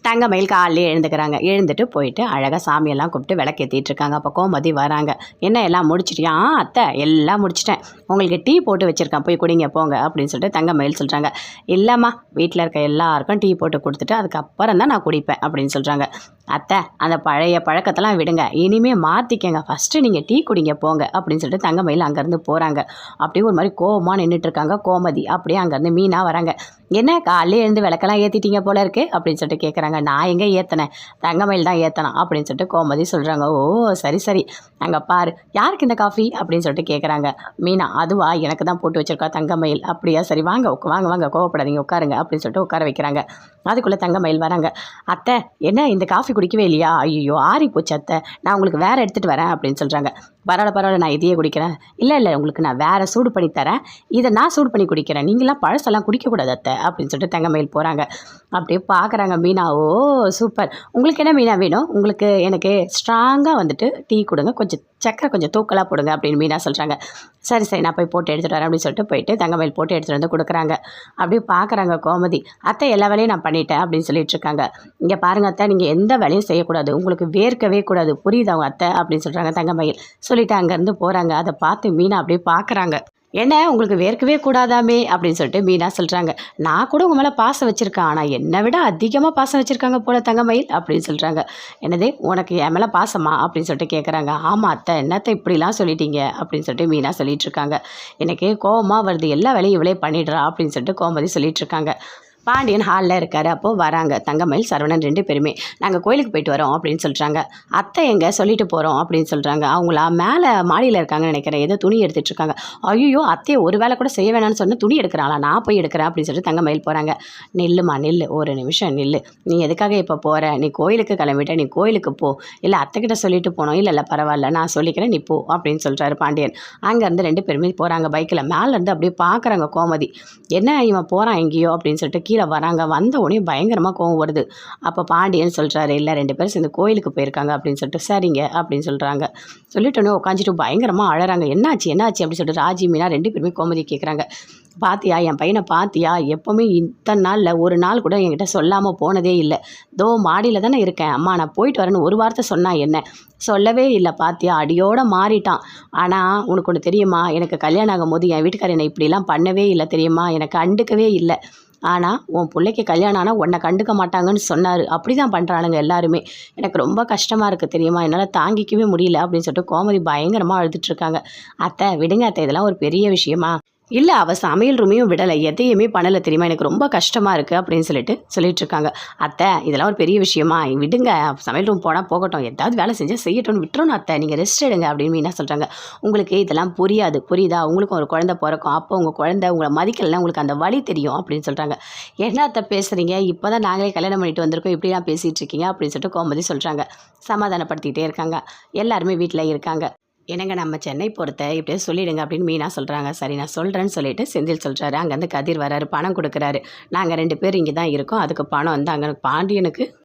தங்கமயில் காலையிலே எழுந்துக்கிறாங்க. எழுந்துட்டு போயிட்டு அழகாக சாமியெல்லாம் கூப்பிட்டு விளக்கேற்றிட்டு இருக்காங்க. அப்போ கோமதி வராங்க. என்ன எல்லாம் முடிச்சிட்டியா? அத்தை எல்லாம் முடிச்சிட்டேன், உங்களுக்கு டீ போட்டு வச்சுருக்கேன், போய் குடிங்க போங்க அப்படின்னு சொல்லிட்டு தங்கமயில் சொல்கிறாங்க. இல்லைம்மா, வீட்டில் இருக்க எல்லாருக்கும் டீ போட்டு கொடுத்துட்டு அதுக்கப்புறம் தான் நான் குடிப்பேன் அப்படின்னு சொல்கிறாங்க. அத்தை, அந்த பழைய பழக்கத்தெல்லாம் விடுங்க, இனிமேல் மாற்றிக்கங்க, ஃபஸ்ட்டு நீங்கள் டீ குடிங்க போங்க அப்படின்னு சொல்லிட்டு தங்கமயில் அங்கேருந்து போகிறாங்க. அப்படியே ஒரு மாதிரி கோவமாக நின்றுட்டுருக்காங்க கோமதி. அப்படியே அங்கேருந்து மீனா வராங்க. என்ன காலையில் எழுந்து விளக்கெல்லாம் ஏற்றிட்டீங்க போல இருக்கு அப்படின்னு சொல்லிட்டு கேட்குறாங்க. நான் எங்கே ஏற்றினேன், தங்கமயில் தான் ஏற்றினான் அப்படின்னு சொல்லிட்டு கோமதி சொல்கிறாங்க. ஓ சரி சரி, அங்கே பாரு, யாருக்கு இந்த காஃபி அப்படின்னு சொல்லிட்டு கேட்குறாங்க. மீனா, அதுவா, எனக்கு தான் போட்டு வச்சுருக்கா தங்கமயில். அப்படியா, சரி வாங்க வாங்க வாங்க, கோவப்படாதீங்க, உட்காருங்க அப்படின்னு சொல்லிட்டு உட்கார வைக்கிறாங்க. அதுக்குள்ளே தங்கமயில் வராங்க. அத்தை, என்ன இந்த காஃபி குடிக்கவே இல்லையா? ஐயோ ஆறி போச்சு அத்தை, நான் உங்களுக்கு வேறு எடுத்துகிட்டு வரேன் அப்படின்னு சொல்கிறாங்க. பரவாயில்ல, நான் இதையே குடிக்கிறேன். இல்லை உங்களுக்கு நான் வேறு சூடு பண்ணி தரேன், இதை நான் சூடு பண்ணி குடிக்கிறேன், நீங்களாம் பழசெல்லாம் குடிக்கக்கூடாது அத்தை அப்படின்னு சொல்லிட்டு தங்கமயில் போகிறாங்க. அப்படியே பார்க்குறாங்க மீனா. ஓ சூப்பர், உங்களுக்கு என்ன மீனா வேணும்? உங்களுக்கு எனக்கு ஸ்ட்ராங்காக வந்துட்டு டீ கொடுங்க, கொஞ்சம் சக்கரை கொஞ்சம் தூக்கலாக போடுங்க அப்படின்னு மீனா சொல்கிறாங்க. சரி சரி, நான் போய் போட்டு எடுத்துகிட்டு வரேன் அப்படின்னு சொல்லிட்டு போயிட்டு தங்கமயில் போட்டு எடுத்துகிட்டு வந்து கொடுக்குறாங்க. அப்படியே பார்க்குறாங்க கோமதி. அத்தை, எல்லா வேலையும் நான் பண்ணிட்டேன் அப்படின்னு சொல்லிட்டு இருக்காங்க. இங்கே பாருங்கள் அத்தை, நீங்கள் எந்த வேலையும் செய்யக்கூடாது, உங்களுக்கு வேர்க்கவே கூடாது, புரியுது அவங்க அத்தை அப்படின்னு சொல்கிறாங்க தங்கமயில். சொல்லிவிட்டு அங்கேருந்து போகிறாங்க. அதை பார்த்து மீனா அப்படியே பார்க்குறாங்க. என்ன உங்களுக்கு வேர்க்கவே கூடாதாமே அப்படின்னு சொல்லிட்டு மீனா சொல்கிறாங்க. நான் கூட உங்கள் மேலே பாசம் வச்சுருக்கேன், ஆனால் என்னை விட அதிகமாக பாசம் வச்சுருக்காங்க போல தங்கமயில் அப்படின்னு சொல்கிறாங்க. என்னது, உனக்கு என் மேலே பாசமா அப்படின்னு சொல்லிட்டு கேட்குறாங்க. ஆமாம் அத்தை, என்னத்தை இப்படிலாம் சொல்லிட்டீங்க அப்படின்னு சொல்லிட்டு மீனா சொல்லிட்டு இருக்காங்க. எனக்கு கோவமாக வருது, எல்லா வேலையும் இவளே பண்ணிடுறா அப்படின்னு சொல்லிட்டு கோமதி சொல்லிட்டு இருக்காங்க. பாண்டியன் ஹாலில் இருக்கார். அப்போது வராங்க தங்கமயில் சரவணன் 2 பேருமே. நாங்கள் கோயிலுக்கு போயிட்டு வரோம் அப்படின்னு சொல்கிறாங்க. அத்தை எங்கே, சொல்லிட்டு போகிறோம் அப்படின்னு சொல்கிறாங்க. அவங்களா மேலே மாடியில் இருக்காங்கன்னு நினைக்கிறேன், ஏதோ துணி எடுத்துகிட்டு இருக்காங்க. ஐயோ அத்தையை ஒரு வேலை கூட செய்ய வேணாம்னு சொன்னால் துணி எடுக்கிறாங்களா, நான் போய் எடுக்கிறேன் அப்படின்னு சொல்லிட்டு தங்கமயில் போகிறாங்க. நில்லுமா நில்லு, ஒரு நிமிஷம் நில்லு, நீ எதுக்காக இப்போ போகிற, நீ கோயிலுக்கு கிளம்பிட்ட, நீ கோயிலுக்கு போ, இல்லை அத்தைக்கிட்ட சொல்லிட்டு போனோம், இல்லை பரவாயில்ல நான் சொல்லிக்கிறேன், நீ போ அப்படின்னு சொல்கிறாரு பாண்டியன். அங்கேருந்து 2 பேருமே போகிறாங்க பைக்கில். மேலேருந்து அப்படியே பார்க்குறாங்க கோமதி. என்ன இவன் போகிறான் எங்கேயோ அப்படின்னு சொல்லிட்டு கீழே வராங்க. வந்த உடனே பயங்கரமாக கோவம் வருது. அப்போ பாண்டியன் சொல்கிறாரு, இல்லை 2 பேரும் சேர்ந்து கோயிலுக்கு போயிருக்காங்க அப்படின்னு சொல்லிட்டு. சரிங்க அப்படின்னு சொல்கிறாங்க. சொல்லிட்டோன்னே உட்காந்துட்டு பயங்கரமாக அழறாங்க. என்னாச்சு அப்படின்னு சொல்லிட்டு ராஜி மீனா 2 பேருமே கோமதி கேட்குறாங்க. பாத்தியா, என் பையனை பாத்தியா, எப்போவுமே இத்தனை நாளில் ஒரு நாள் கூட என்கிட்ட சொல்லாமல் போனதே இல்லை. தோ மாடியில் தானே இருக்கேன், அம்மா நான் போயிட்டு வரேன்னு ஒரு வார்த்தை சொன்னா என்ன, சொல்லவே இல்லை. பாத்தியா, அடியோடு மாறிட்டான். ஆனால் உனக்கு ஒன்று தெரியுமா, எனக்கு கல்யாணம் ஆகும் போது என் வீட்டுக்காரர் என்னை இப்படிலாம் பண்ணவே இல்லை தெரியுமா, எனக்கு கண்டுக்கவே இல்லை. ஆனால் உன் பிள்ளைக்கு கல்யாணம் ஆனால் உன்னை கண்டுக்க மாட்டாங்கன்னு சொன்னார். அப்படி தான் பண்ணுறானுங்க எல்லாருமே. எனக்கு ரொம்ப கஷ்டமாக இருக்குது தெரியுமா, என்னால் தாங்கிக்கவே முடியல அப்படின்னு சொல்லிட்டு கோமதி பயங்கரமாக அழுதுட்ருக்காங்க. அத்தை விடுங்க அத்தை, இதெல்லாம் ஒரு பெரிய விஷயமா, இல்லை அவள் சமையல் ரூமையும் விடலை, எதையுமே பண்ணலை தெரியுமா, எனக்கு ரொம்ப கஷ்டமாக இருக்குது அப்படின்னு சொல்லிட்டு இருக்காங்க. அத்தை இதெல்லாம் ஒரு பெரிய விஷயமா, விடுங்க, சமையல் ரூம் போனால் போகட்டும், ஏதாவது வேலை செஞ்சால் செய்யட்டும்னு விட்டுறணும் அத்தை, நீங்கள் ரெஸ்ட் எடுங்க அப்படின்னு என்ன சொல்கிறாங்க. உங்களுக்கு இதெல்லாம் புரியாது, புரியுதா, உங்களுக்கும் ஒரு குழந்தை பிறக்கும், அப்போ உங்கள் குழந்தை உங்களை மதிக்கலைன்னா உங்களுக்கு அந்த வலி தெரியும் அப்படின்னு சொல்கிறாங்க. என்ன அத்தை பேசுகிறீங்க, இப்போ தான் நாங்களே கல்யாணம் பண்ணிட்டு வந்திருக்கோம், இப்படிலாம் பேசிகிட்டு இருக்கீங்க அப்படின்னு சொல்லிட்டு கோமதி சொல்கிறாங்க. சமாதானப்படுத்திக்கிட்டே இருக்காங்க. எல்லாருமே வீட்டில் இருக்காங்க. என்னங்க, நம்ம சென்னை போகிறத இப்படியே சொல்லிவிடுங்க அப்படின்னு மீனா சொல்கிறாங்க. சரி நான் சொல்கிறேன்னு சொல்லிட்டு செந்தில் சொல்கிறாரு. அங்கேருந்து கதிர் வராரு, பணம் கொடுக்குறாரு. நாங்கள் 2 பேர் இங்கே தான் இருக்கோம், அதுக்கு பணம் வந்து அங்கே பாண்டியனுக்கு